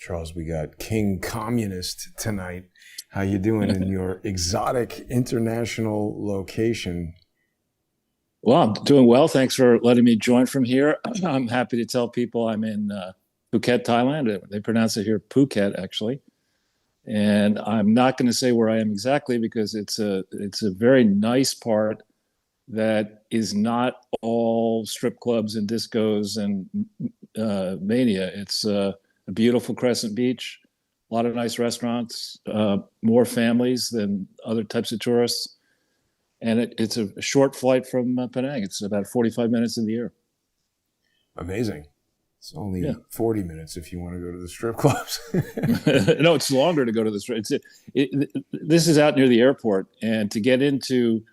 Charles, we got King Communist tonight. How you doing in your exotic international location? Well, I'm doing well. Thanks for letting me join from here. I'm happy to tell people I'm in Phuket, Thailand. They pronounce it here Phuket, actually. And I'm not going to say where I am exactly because it's a very nice part that is not all strip clubs and discos and mania. It's a beautiful crescent beach, a lot of nice restaurants, more families than other types of tourists. And it's a short flight from Penang. It's about 45 minutes in the air. Amazing. It's only Yeah. 40 minutes if you want to go to the strip clubs. No, it's longer to go to the strip. This is out near the airport, and to get into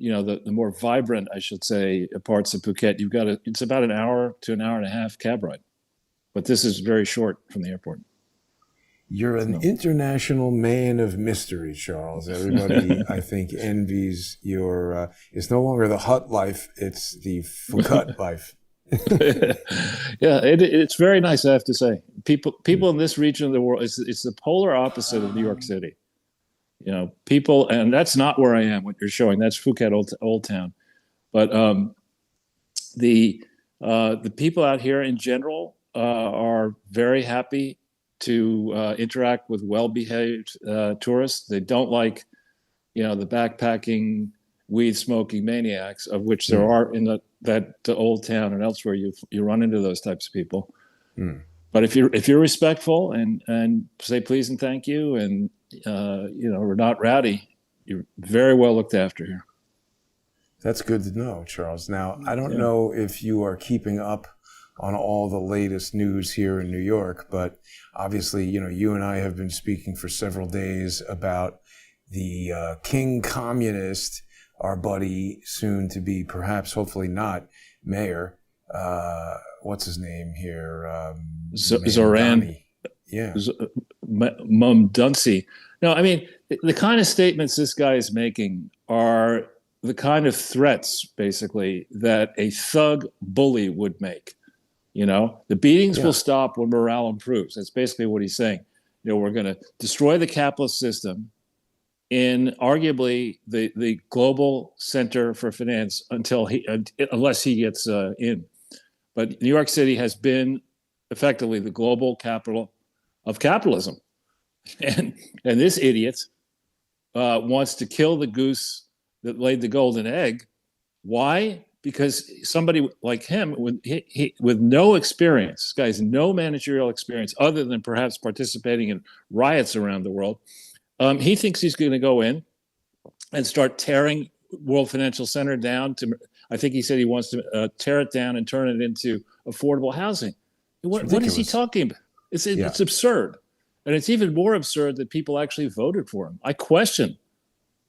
the more vibrant, I should say, parts of Phuket, it's about an hour to an hour and a half cab ride. But this is very short from the airport. You're an international man of mystery, Charles. Everybody, I think, envies your. It's no longer the hut life; it's the Phuket life. Yeah, it's very nice, I have to say. People in this region of the world, it's the polar opposite of New York City. People, and that's not where I am. What you're showing, that's Phuket Old Town, but the people out here in general are very happy to interact with well-behaved tourists. They don't like, the backpacking, weed-smoking maniacs, of which there are in the old town and elsewhere. You run into those types of people. But if you're respectful and say please and thank you, and we're not rowdy, you're very well looked after here. That's good to know, Charles. Now, I don't know if you are keeping up on all the latest news here in New York, but obviously, you and I have been speaking for several days about the King Communist, our buddy, soon to be, perhaps, hopefully not, mayor. What's his name here? Zohran. Yeah. Mamdani. No, I mean, the kind of statements this guy is making are the kind of threats, basically, that a thug bully would make. The beatings will stop when morale improves. That's basically what he's saying. We're going to destroy the capitalist system in arguably the global center for finance unless he gets in. But New York City has been effectively the global capital of capitalism. And this idiot wants to kill the goose that laid the golden egg. Why? Because somebody like him with no experience, this guy has no managerial experience other than perhaps participating in riots around the world. He thinks he's going to go in and start tearing World Financial Center down I think he said he wants to tear it down and turn it into affordable housing. What is he talking about? It's absurd. And it's even more absurd that people actually voted for him. I question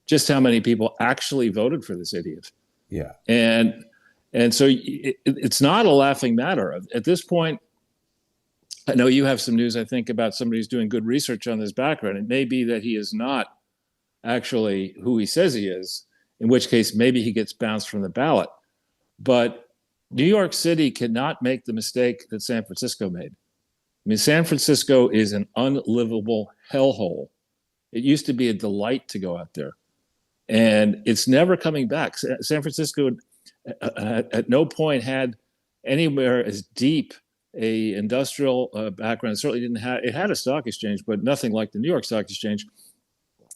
just how many people actually voted for this idiot. Yeah. And so it's not a laughing matter. At this point, I know you have some news, I think, about somebody who's doing good research on this background. It may be that he is not actually who he says he is, in which case maybe he gets bounced from the ballot. But New York City cannot make the mistake that San Francisco made. I mean, San Francisco is an unlivable hellhole. It used to be a delight to go out there. And it's never coming back. San Francisco at no point had anywhere as deep a industrial background. It certainly didn't have, it had a stock exchange, but nothing like the New York Stock Exchange.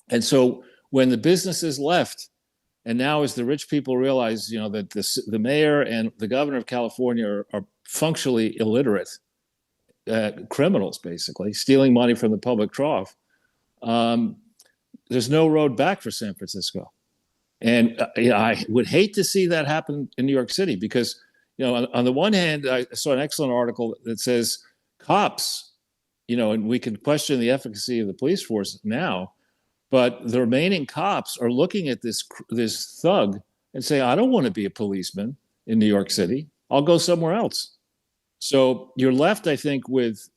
And so when the businesses left, and now as the rich people realize, that the mayor and the governor of California are functionally illiterate criminals, basically, stealing money from the public trough, there's no road back for San Francisco. And I would hate to see that happen in New York City because, on the one hand, I saw an excellent article that says cops, and we can question the efficacy of the police force now, but the remaining cops are looking at this thug and say, I don't want to be a policeman in New York City. I'll go somewhere else. So you're left, I think, with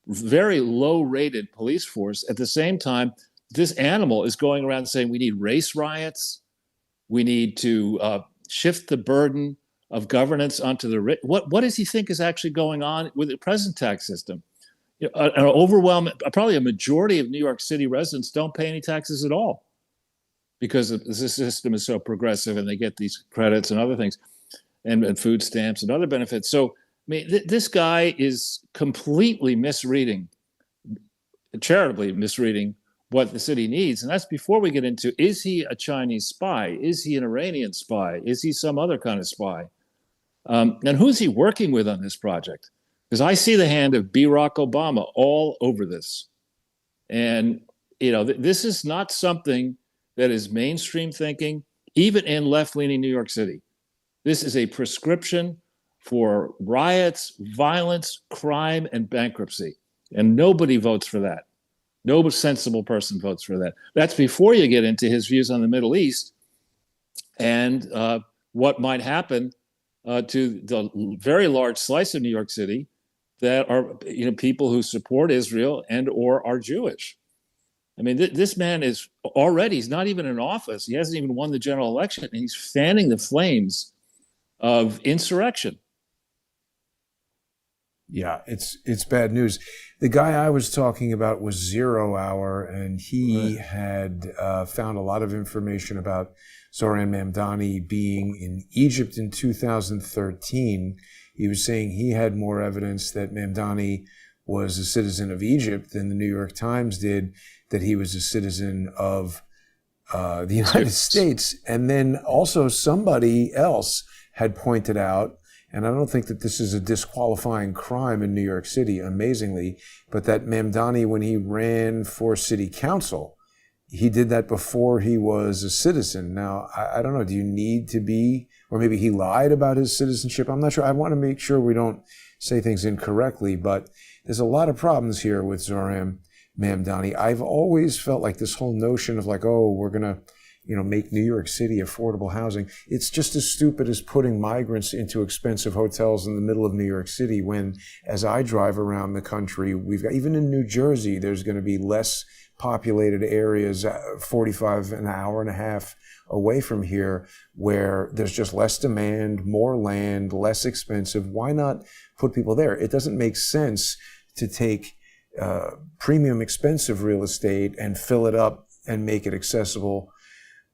very low-rated police force. At the same time, this animal is going around saying we need race riots. We need to shift the burden of governance onto the rich. What does he think is actually going on with the present tax system? an overwhelming, probably a majority of New York City residents don't pay any taxes at all because the system is so progressive and they get these credits and other things and food stamps and other benefits. So, I mean, this guy is completely misreading, charitably misreading what the city needs. And that's before we get into, is he a Chinese spy? Is he an Iranian spy? Is he some other kind of spy? And who's he working with on this project? Because I see the hand of Barack Obama all over this. And, this is not something that is mainstream thinking, even in left-leaning New York City. This is a prescription for riots, violence, crime, and bankruptcy. And nobody votes for that. No sensible person votes for that. That's before you get into his views on the Middle East and what might happen to the very large slice of New York City that are people who support Israel and or are Jewish. I mean, this man is already, he's not even in office. He hasn't even won the general election, and he's fanning the flames of insurrection. Yeah, it's bad news. The guy I was talking about was 0 Hour, and he had found a lot of information about Zohran Mamdani being in Egypt in 2013. He was saying he had more evidence that Mamdani was a citizen of Egypt than the New York Times did, that he was a citizen of the United States. And then also somebody else had pointed out, and I don't think that this is a disqualifying crime in New York City, amazingly, but that Mamdani, when he ran for city council, he did that before he was a citizen. Now, I don't know, do you need to be, or maybe he lied about his citizenship? I'm not sure. I want to make sure we don't say things incorrectly, but there's a lot of problems here with Zohran Mamdani. I've always felt like this whole notion of like, oh, we're going to, make New York City affordable housing. It's just as stupid as putting migrants into expensive hotels in the middle of New York City when, as I drive around the country, we've got, even in New Jersey, there's going to be less populated areas, 45 an hour and a half away from here, where there's just less demand, more land, less expensive. Why not put people there? It doesn't make sense to take premium expensive real estate and fill it up and make it accessible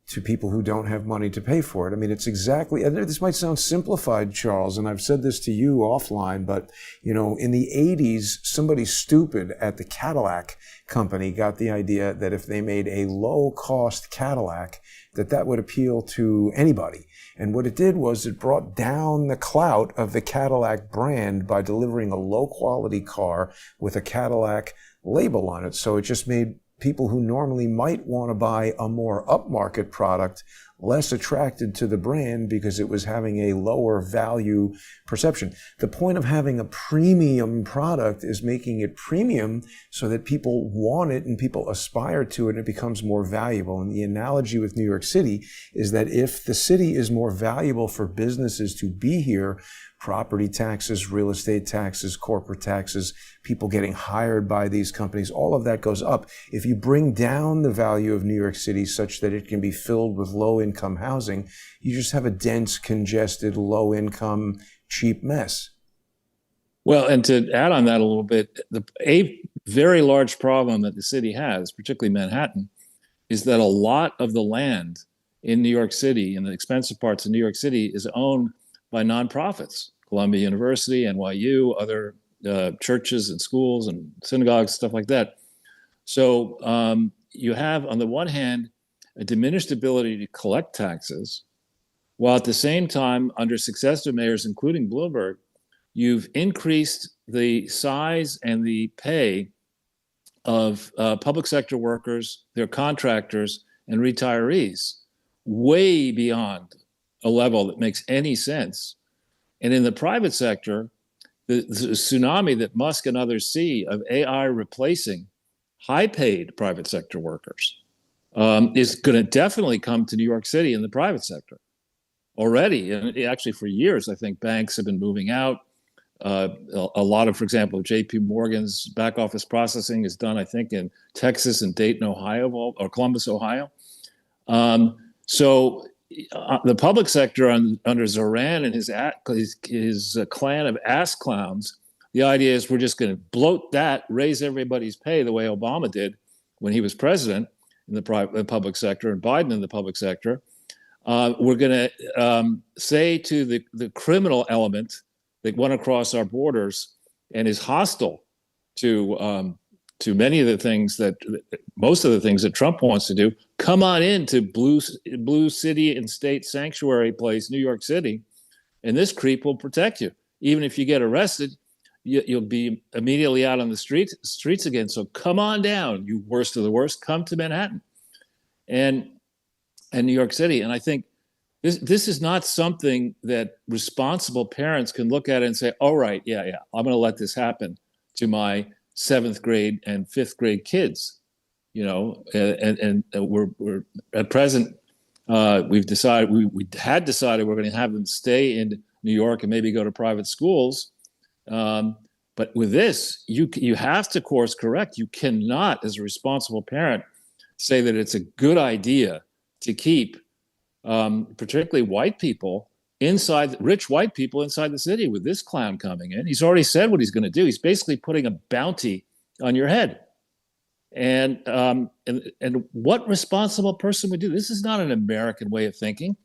to people who don't have money to pay for it. I mean, it's exactly, and this might sound simplified, Charles, and I've said this to you offline, but, in the 80s, somebody stupid at the Cadillac company got the idea that if they made a low-cost Cadillac, that would appeal to anybody. And what it did was it brought down the clout of the Cadillac brand by delivering a low-quality car with a Cadillac label on it. So it just made people who normally might want to buy a more upmarket product less attracted to the brand because it was having a lower value perception. The point of having a premium product is making it premium so that people want it and people aspire to it and it becomes more valuable. And the analogy with New York City is that if the city is more valuable for businesses to be here, property taxes, real estate taxes, corporate taxes, people getting hired by these companies, all of that goes up. If you bring down the value of New York City such that it can be filled with low-income housing, you just have a dense, congested, low-income, cheap mess. Well, and to add on that a little bit, a very large problem that the city has, particularly Manhattan, is that a lot of the land in New York City, in the expensive parts of New York City, is owned by nonprofits, Columbia University, NYU, other churches and schools and synagogues, stuff like that. So you have, on the one hand, a diminished ability to collect taxes, while at the same time, under successive mayors, including Bloomberg, you've increased the size and the pay of public sector workers, their contractors, and retirees way beyond a level that makes any sense. And in the private sector, the tsunami that Musk and others see of AI replacing high-paid private sector workers is going to definitely come to New York City in the private sector already. And actually, for years, I think banks have been moving out. A lot of, for example, J.P. Morgan's back office processing is done, I think, in Texas and Dayton, Ohio, or Columbus, Ohio. So the public sector under Zohran and his clan of ass clowns, the idea is we're just going to bloat that, raise everybody's pay the way Obama did when he was president in the public sector and Biden in the public sector. We're going to say to the criminal element that went across our borders and is hostile to many of the things most of the things that Trump wants to do, come on into blue city and state sanctuary place, New York City, and this creep will protect you. Even if you get arrested, you'll be immediately out on the streets again. So come on down, you worst of the worst, come to Manhattan and New York City. And I think this is not something that responsible parents can look at and say, all right, yeah, I'm going to let this happen to my 7th grade and 5th grade kids, and we're at present, we've decided, we had decided we're going to have them stay in New York and maybe go to private schools. But with this, you have to course correct. You cannot, as a responsible parent, say that it's a good idea to keep particularly white people rich white people inside the city with this clown coming in. He's already said what he's going to do. He's basically putting a bounty on your head. And what responsible person would do? This is not an American way of thinking,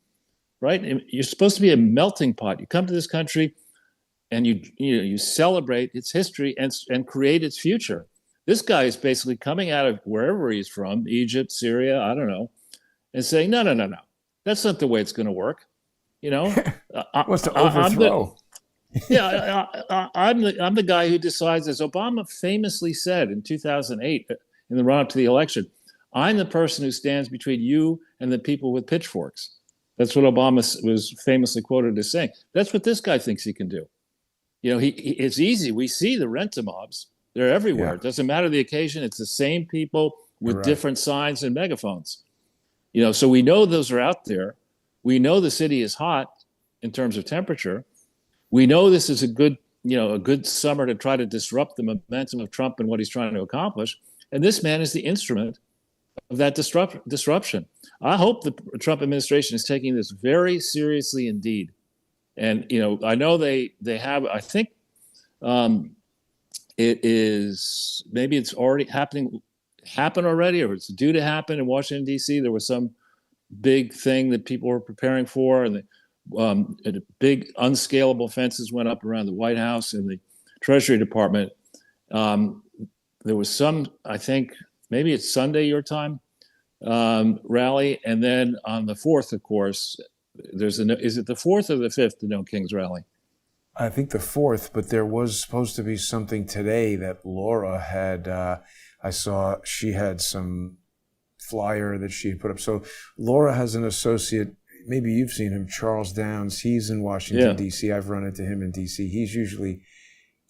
right? You're supposed to be a melting pot. You come to this country and you celebrate its history and create its future. This guy is basically coming out of wherever he's from, Egypt, Syria, I don't know, and saying, no, that's not the way it's going to work. Wants to overthrow. I'm the guy who decides, as Obama famously said in 2008 in the run-up to the election, I'm the person who stands between you and the people with pitchforks. That's what Obama was famously quoted as saying. That's what this guy thinks he can do. It's easy. We see the rent-a-mobs. They're everywhere. Yeah. It doesn't matter the occasion. It's the same people with different signs and megaphones. So we know those are out there. We know the city is hot in terms of temperature. We know this is a good summer to try to disrupt the momentum of Trump and what he's trying to accomplish. And this man is the instrument of that disruption. I hope the Trump administration is taking this very seriously indeed. And, I know they have, I think it is, maybe it's already happened already, or it's due to happen in Washington, D.C. There was some big thing that people were preparing for, and the big unscalable fences went up around the White House and the Treasury Department. There was some, I think, maybe it's Sunday your time, rally, and then on the 4th, of course, is it the 4th or the 5th, the No Kings rally? I think the 4th, but there was supposed to be something today that Laura had, I saw she had some flyer that she had put up. So Laura has an associate, maybe you've seen him, Charles Downs. He's in Washington, D.C. I've run into him in D.C. He's usually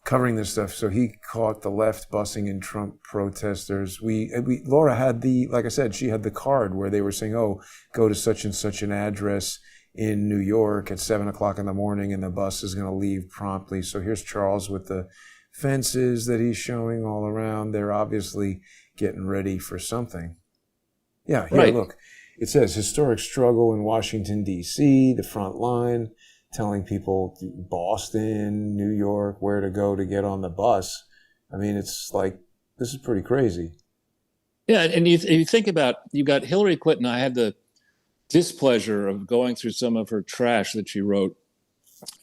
covering this stuff. So he caught the left busing in Trump protesters. Laura had like I said, she had the card where they were saying, go to such and such an address in New York at 7:00 in the morning and the bus is going to leave promptly. So here's Charles with the fences that he's showing all around. They're obviously getting ready for something. Yeah, here, right. Look. It says historic struggle in Washington, D.C., the front line, telling people Boston, New York, where to go to get on the bus. I mean, it's like, this is pretty crazy. Yeah, and you think about, you got Hillary Clinton. I had the displeasure of going through some of her trash that she wrote.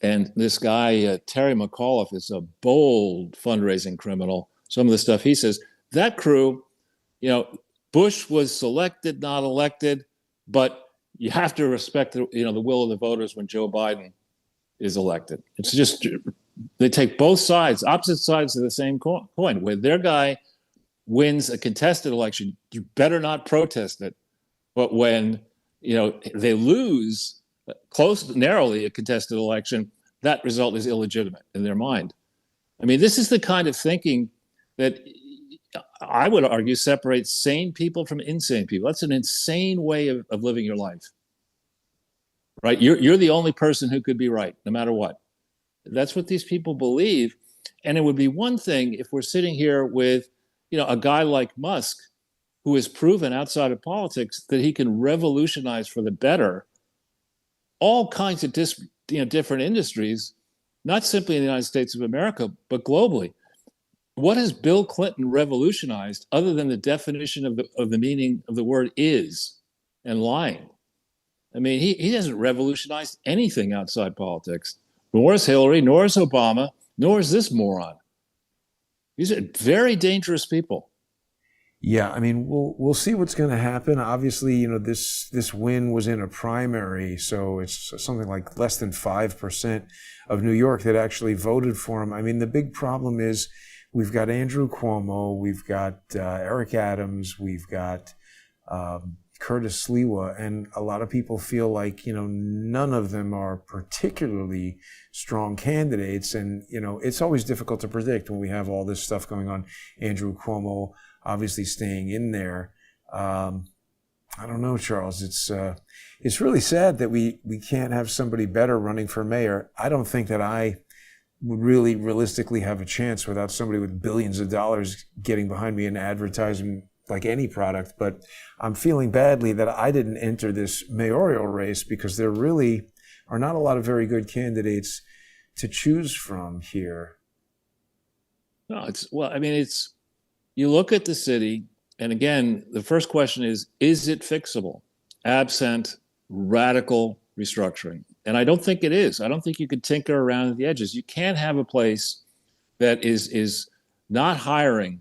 And this guy, Terry McAuliffe, is a bold fundraising criminal. Some of the stuff he says, that crew, Bush was selected, not elected, but you have to respect the will of the voters when Joe Biden is elected. It's just, they take both sides, opposite sides of the same coin. When their guy wins a contested election, you better not protest it. But when they lose narrowly a contested election, that result is illegitimate in their mind. I mean, this is the kind of thinking that I would argue separates sane people from insane people. That's an insane way of living your life, right? You're the only person who could be right, no matter what. That's what these people believe. And it would be one thing if we're sitting here with, a guy like Musk, who has proven outside of politics that he can revolutionize for the better all kinds of different industries not simply in the United States of America, but globally. What has Bill Clinton revolutionized other than the definition of the meaning of the word is and lying? I mean, he hasn't revolutionized anything outside politics, nor is Hillary, nor is Obama, nor is this moron. These are very dangerous people. Yeah, I mean, we'll see what's going to happen. Obviously, this win was in a primary, so it's something like less than 5% of New York that actually voted for him. I mean, the big problem is we've got Andrew Cuomo, we've got Eric Adams, we've got Curtis Sliwa, and a lot of people feel like, none of them are particularly strong candidates. And, it's always difficult to predict when we have all this stuff going on. Andrew Cuomo obviously staying in there. I don't know, Charles. It's really sad that we can't have somebody better running for mayor. I don't think that I would really realistically have a chance without somebody with billions of dollars getting behind me and advertising like any product. But I'm feeling badly that I didn't enter this mayoral race because there really are not a lot of very good candidates to choose from here. No, you look at the city, and again, the first question is it fixable, absent radical restructuring? And I don't think it is. I don't think you could tinker around at the edges. You can't have a place that is not hiring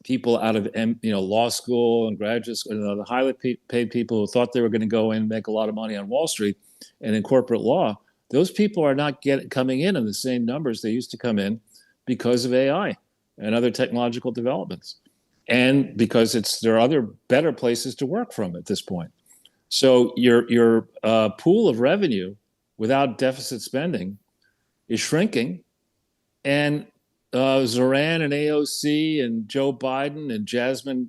people out of law school and graduate school, the highly paid people who thought they were going to go in and make a lot of money on Wall Street and in corporate law. Those people are not coming in the same numbers they used to come in because of AI and other technological developments, and because there are other better places to work from at this point. So your pool of revenue without deficit spending is shrinking, and Zohran and AOC and Joe Biden and Jasmine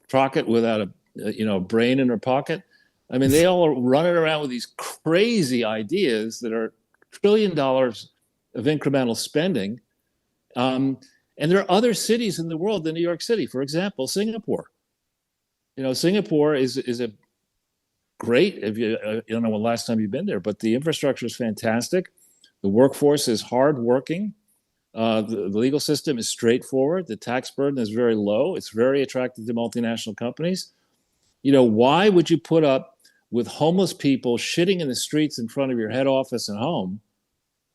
Crockett without a brain in her pocket. I mean, they all are running around with these crazy ideas that are $1 trillion of incremental spending. And there are other cities in the world than New York City. For example, Singapore. Singapore is a great. If you don't know when last time you've been there, but the infrastructure is fantastic. The workforce is hardworking. The legal system is straightforward. The tax burden is very low. It's very attractive to multinational companies. Why would you put up with homeless people shitting in the streets in front of your head office and home,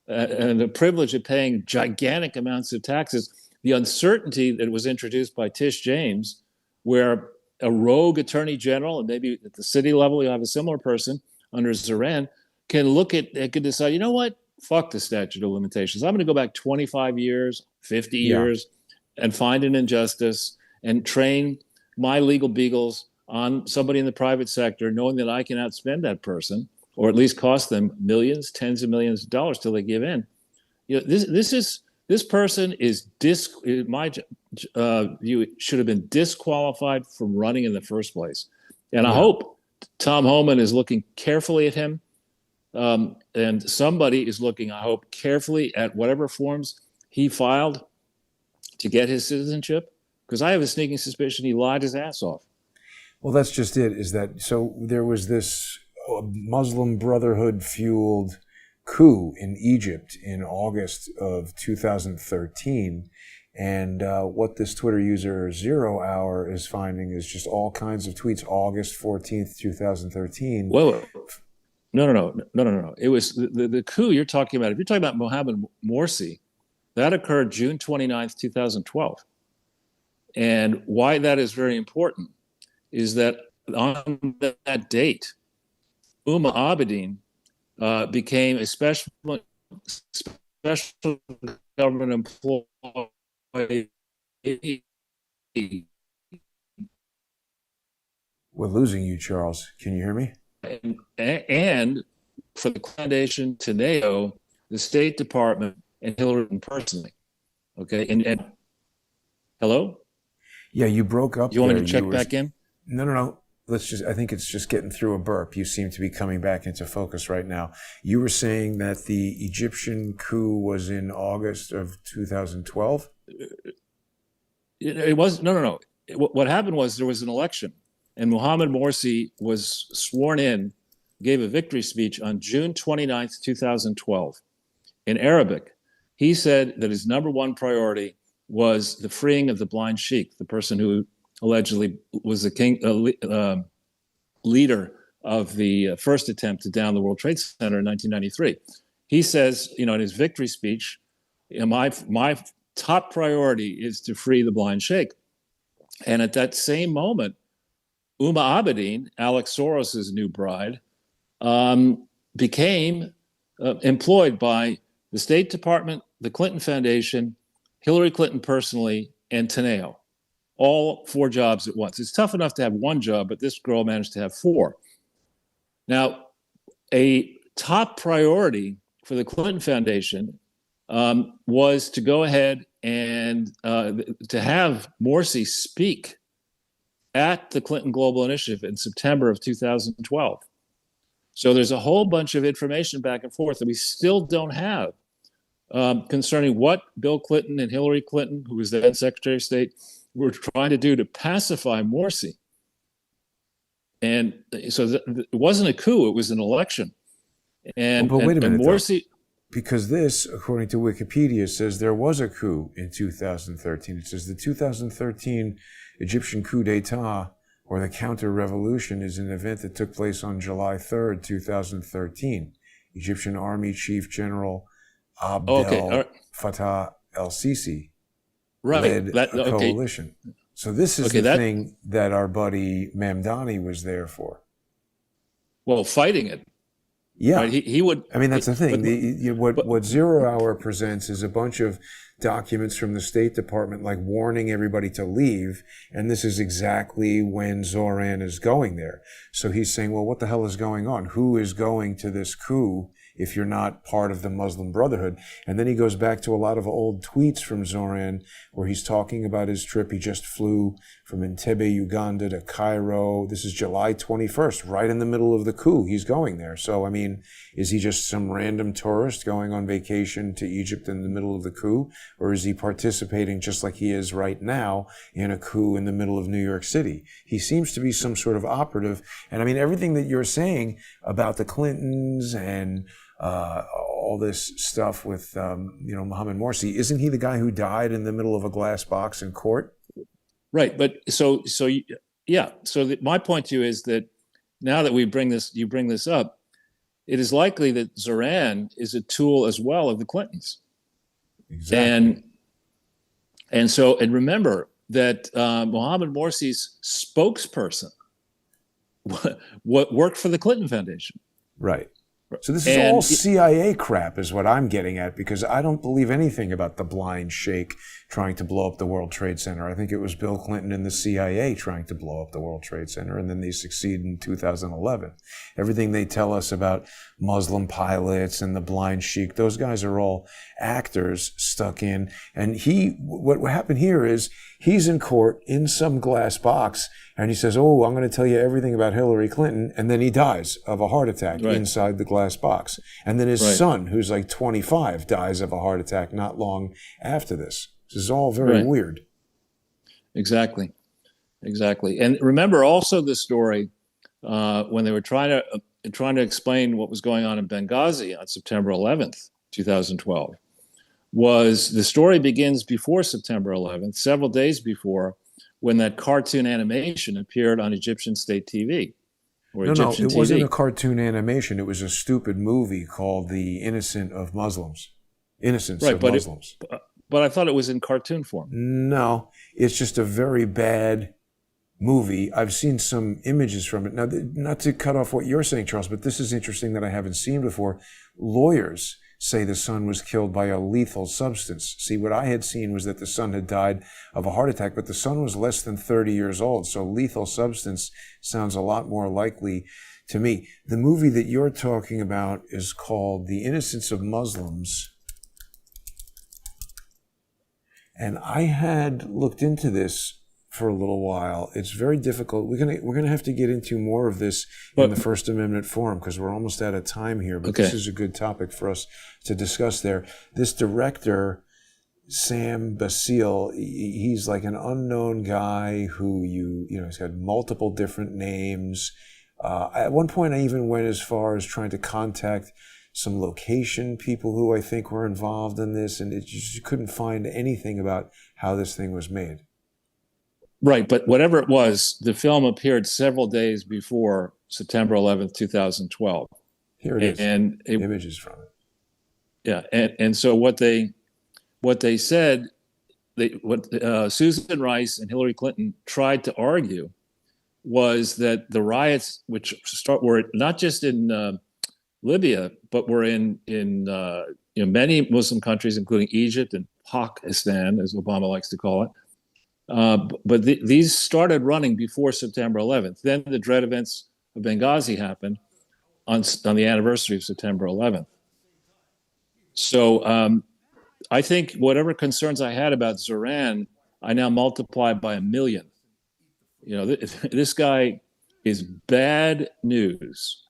and the privilege of paying gigantic amounts of taxes? The uncertainty that was introduced by Tish James, where a rogue attorney general, and maybe at the city level you have a similar person under Zohran, can decide, what? Fuck the statute of limitations. I'm going to go back 25 years, 50 years, and find an injustice and train my legal beagles on somebody in the private sector, knowing that I can outspend that person, or at least cost them millions, tens of millions of dollars till they give in. This person in my view, should have been disqualified from running in the first place. And I hope Tom Homan is looking carefully at him. And somebody is looking, I hope, carefully at whatever forms he filed to get his citizenship, because I have a sneaking suspicion he lied his ass off. Well, that's just it, so there was this Muslim Brotherhood fueled coup in Egypt in August of 2013. And what this Twitter user 0 Hour is finding is just all kinds of tweets, August 14th, 2013. Whoa. No. It was the coup you're talking about. If you're talking about Mohammed Morsi, that occurred June 29th, 2012. And why that is very important is that on that date, Uma Abedin became a special government employee. We're losing you, Charles. Can you hear me? And for the foundation to NATO, the State Department, and Hillary personally. Okay. And hello? Yeah, you broke up. You want me to check back in? No. I think it's just getting through a burp. You seem to be coming back into focus right now. You were saying that the Egyptian coup was in August of 2012? It was, no. What happened was there was an election, and Mohammed Morsi was sworn in, gave a victory speech on June 29th, 2012. in Arabic. He said that his number one priority was the freeing of the blind sheikh, the person who allegedly was the leader of the first attempt to down the World Trade Center in 1993. He says, in his victory speech, my top priority is to free the blind sheikh. And at that same moment, Uma Abedin, Alex Soros's new bride, became employed by the State Department, the Clinton Foundation, Hillary Clinton personally, and Teneo. All 4 jobs at once. It's tough enough to have 1 job, but this girl managed to have 4. Now, a top priority for the Clinton Foundation was to go ahead and to have Morsi speak at the Clinton Global Initiative in September of 2012. So there's a whole bunch of information back and forth that we still don't have concerning what Bill Clinton and Hillary Clinton, who was then Secretary of State, were trying to do to pacify Morsi. And so it wasn't a coup, it was an election. And, but wait a minute, and Morsi... Because this, according to Wikipedia, says there was a coup in 2013. It says the 2013 Egyptian coup d'etat, or the counter-revolution, is an event that took place on July 3rd, 2013. Egyptian Army Chief General Abdel Fattah el-Sisi led a coalition. So this is the thing that our buddy Mamdani was there for. Well, fighting it. Yeah, right? He would. I mean, that's the thing. What Zero Hour presents is a bunch of documents from the State Department, like warning everybody to leave. And this is exactly when Zohran is going there. So he's saying, well, what the hell is going on? Who is going to this coup if you're not part of the Muslim Brotherhood? And then he goes back to a lot of old tweets from Zohran where he's talking about his trip. He just flew from Entebbe, Uganda to Cairo. This is July 21st, right in the middle of the coup. He's going there. So, I mean, is he just some random tourist going on vacation to Egypt in the middle of the coup? Or is he participating, just like he is right now, in a coup in the middle of New York City? He seems to be some sort of operative. And I mean, everything that you're saying about the Clintons and all this stuff with, Mohammed Morsi, isn't he the guy who died in the middle of a glass box in court? Right. But so yeah. So my point to you is that now that you bring this up, it is likely that Zohran is a tool as well of the Clintons. Exactly. And remember that Mohammed Morsi's spokesperson what worked for the Clinton Foundation. Right. So this is all CIA crap is what I'm getting at, because I don't believe anything about the blind sheikh trying to blow up the World Trade Center. I think it was Bill Clinton and the CIA trying to blow up the World Trade Center, and then they succeed in 2011. Everything they tell us about Muslim pilots and the blind sheikh, those guys are all actors stuck in. And what happened here is he's in court in some glass box, and he says, oh, I'm going to tell you everything about Hillary Clinton. And then he dies of a heart attack inside the glass box. And then his son, who's like 25, dies of a heart attack not long after this. This is all very weird. Exactly. And remember also the story when they were trying to explain what was going on in Benghazi on September 11th, 2012. The story begins before September 11th, several days before, when that cartoon animation appeared on Egyptian state TV. Egyptian TV. Wasn't a cartoon animation. It was a stupid movie called The Innocence of Muslims. But I thought it was in cartoon form. No, it's just a very bad movie. I've seen some images from it. Now, not to cut off what you're saying, Charles, but this is interesting that I haven't seen before. Lawyers say the son was killed by a lethal substance. See, what I had seen was that the son had died of a heart attack, but the son was less than 30 years old, so lethal substance sounds a lot more likely to me. The movie that you're talking about is called The Innocence of Muslims, and I had looked into this for a little while. It's very difficult. We're gonna have to get into more of this in the First Amendment Forum, because we're almost out of time here. But this is a good topic for us to discuss there. This director, Sam Basile, he's like an unknown guy who he's got multiple different names. At one point, I even went as far as trying to contact some location people who I think were involved in this, and you couldn't find anything about how this thing was made. Right, but whatever it was, the film appeared several days before September 11th, 2012. Here it is. And images from it. Yeah, and so what they said, what Susan Rice and Hillary Clinton tried to argue was that the riots, which were not just in Libya, but were in many Muslim countries, including Egypt and Pakistan, as Obama likes to call it. But these started running before September 11th. Then the dread events of Benghazi happened on the anniversary of September 11th. So I think whatever concerns I had about Zohran, I now multiply by 1 million. This guy is bad news.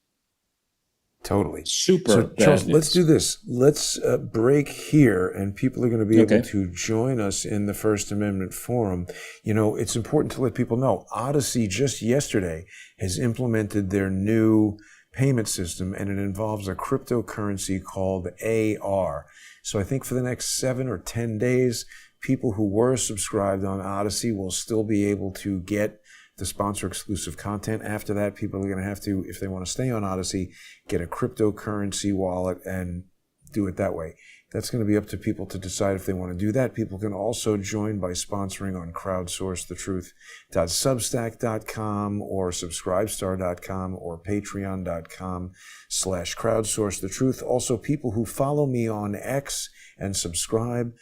Totally. Super so, bad Charles, news. let's do this. Let's break here, and people are going to be able to join us in the First Amendment Forum. It's important to let people know, Odyssey just yesterday has implemented their new payment system, and it involves a cryptocurrency called AR. So I think for the next 7 or 10 days, people who were subscribed on Odyssey will still be able to get the sponsor exclusive content. After that, people are going to have to, if they want to stay on Odyssey, get a cryptocurrency wallet and do it that way. That's going to be up to people to decide if they want to do that. People can also join by sponsoring on crowdsourcethetruth.substack.com or subscribestar.com or patreon.com/crowdsourcethetruth. Also, people who follow me on X and subscribe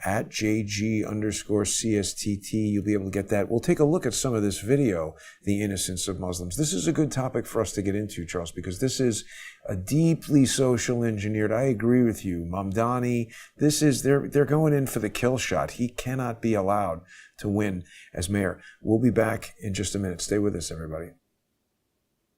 at JG_CSTT. You'll be able to get that. We'll take a look at some of this video, The Innocence of Muslims. This is a good topic for us to get into, Charles, because this is a deeply social engineered. I agree with you. Mamdani, they're going in for the kill shot. He cannot be allowed to win as mayor. We'll be back in just a minute. Stay with us, everybody.